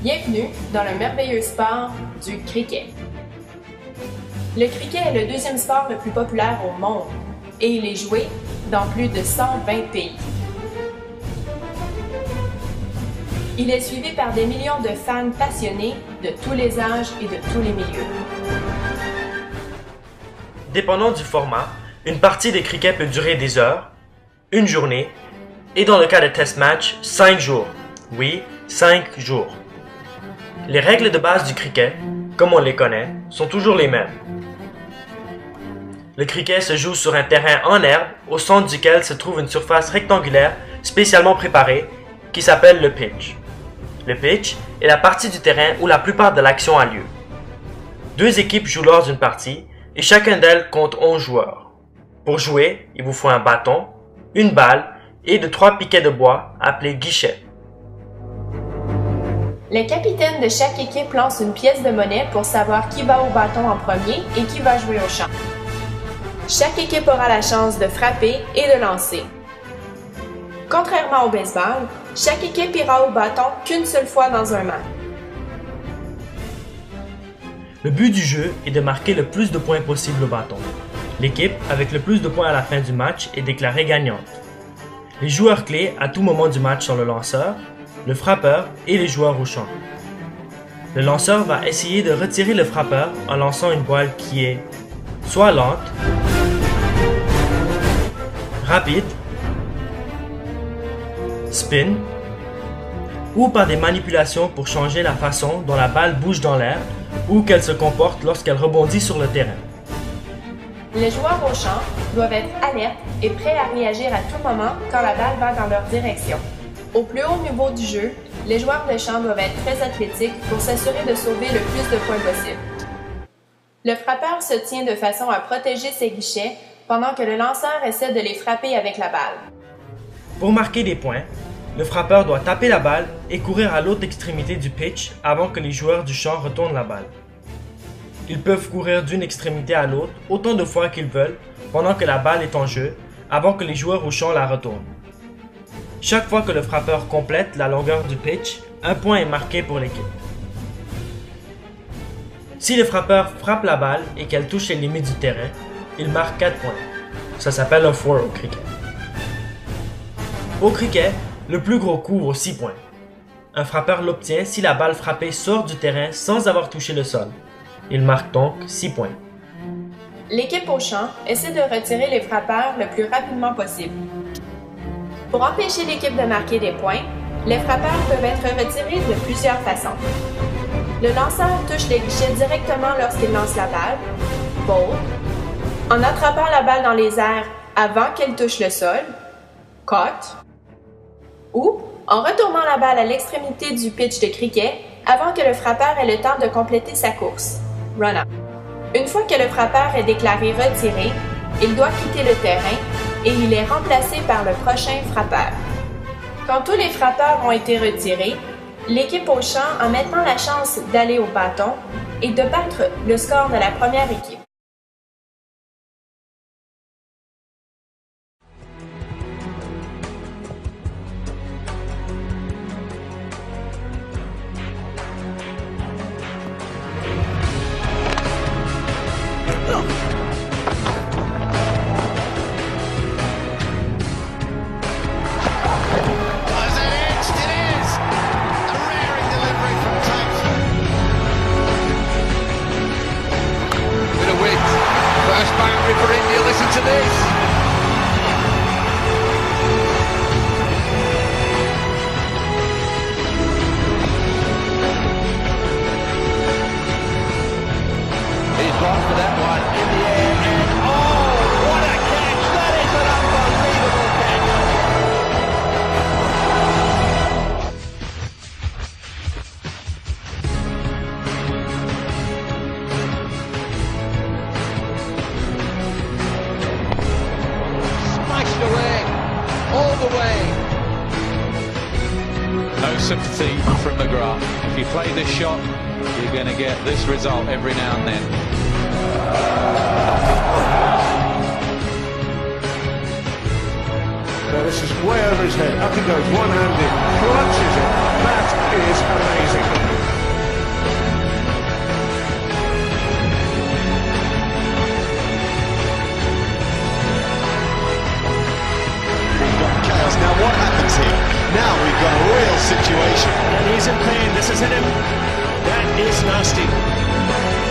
Bienvenue dans le merveilleux sport du cricket. Le cricket est le deuxième sport le plus populaire au monde et il est joué dans plus de 120 pays. Il est suivi par des millions de fans passionnés de tous les âges et de tous les milieux. Dépendant du format, une partie de cricket peut durer des heures, une journée, et dans le cas de test match, 5 jours. Oui, 5 jours. Les règles de base du cricket, comme on les connaît, sont toujours les mêmes. Le cricket se joue sur un terrain en herbe, au centre duquel se trouve une surface rectangulaire spécialement préparée qui s'appelle le pitch. Le pitch est la partie du terrain où la plupart de l'action a lieu. 2 équipes jouent lors d'une partie et chacun d'elles compte 11 joueurs. Pour jouer, il vous faut un bâton, une balle et de 3 piquets de bois appelés guichets. Le capitaine de chaque équipe lance une pièce de monnaie pour savoir qui va au bâton en premier et qui va jouer au champ. Chaque équipe aura la chance de frapper et de lancer. Contrairement au baseball, chaque équipe ira au bâton qu'une seule fois dans un match. Le but du jeu est de marquer le plus de points possible au bâton. L'équipe avec le plus de points à la fin du match est déclarée gagnante. Les joueurs clés à tout moment du match sont le lanceur, le frappeur et les joueurs au champ. Le lanceur va essayer de retirer le frappeur en lançant une balle qui est soit lente, rapide, spin, ou par des manipulations pour changer la façon dont la balle bouge dans l'air ou qu'elle se comporte lorsqu'elle rebondit sur le terrain. Les joueurs au champ doivent être alertes et prêts à réagir à tout moment quand la balle va dans leur direction. Au plus haut niveau du jeu, les joueurs de champ doivent être très athlétiques pour s'assurer de sauver le plus de points possible. Le frappeur se tient de façon à protéger ses guichets pendant que le lanceur essaie de les frapper avec la balle. Pour marquer des points, le frappeur doit taper la balle et courir à l'autre extrémité du pitch avant que les joueurs du champ retournent la balle. Ils peuvent courir d'une extrémité à l'autre autant de fois qu'ils veulent pendant que la balle est en jeu avant que les joueurs au champ la retournent. Chaque fois que le frappeur complète la longueur du pitch, un point est marqué pour l'équipe. Si le frappeur frappe la balle et qu'elle touche les limites du terrain, il marque 4 points. Ça s'appelle un four au cricket. Au cricket, le plus gros coup vaut 6 points. Un frappeur l'obtient si la balle frappée sort du terrain sans avoir touché le sol. Il marque donc 6 points. L'équipe au champ essaie de retirer les frappeurs le plus rapidement possible. Pour empêcher l'équipe de marquer des points, les frappeurs peuvent être retirés de plusieurs façons. Le lanceur touche les guichets directement lorsqu'il lance la balle, ball, en attrapant la balle dans les airs avant qu'elle touche le sol, caught, ou en retournant la balle à l'extrémité du pitch de cricket avant que le frappeur ait le temps de compléter sa course, run out. Une fois que le frappeur est déclaré retiré, il doit quitter le terrain et il est remplacé par le prochain frappeur. Quand tous les frappeurs ont été retirés, l'équipe au champ a maintenant la chance d'aller au bâton et de battre le score de la première équipe. For India, listen to this. He's gone for that one in the air, and oh, what a catch! That is an unbelievable catch. Away, all the way. No sympathy from McGrath. If you play this shot, you're going to get this result every now and then. So this is way over his head. Up he goes, one-handed, clutches it. That is amazing. We've got chaos. Now what happens here? Now we've got a real situation. And he's in pain. This has hit him. That is nasty.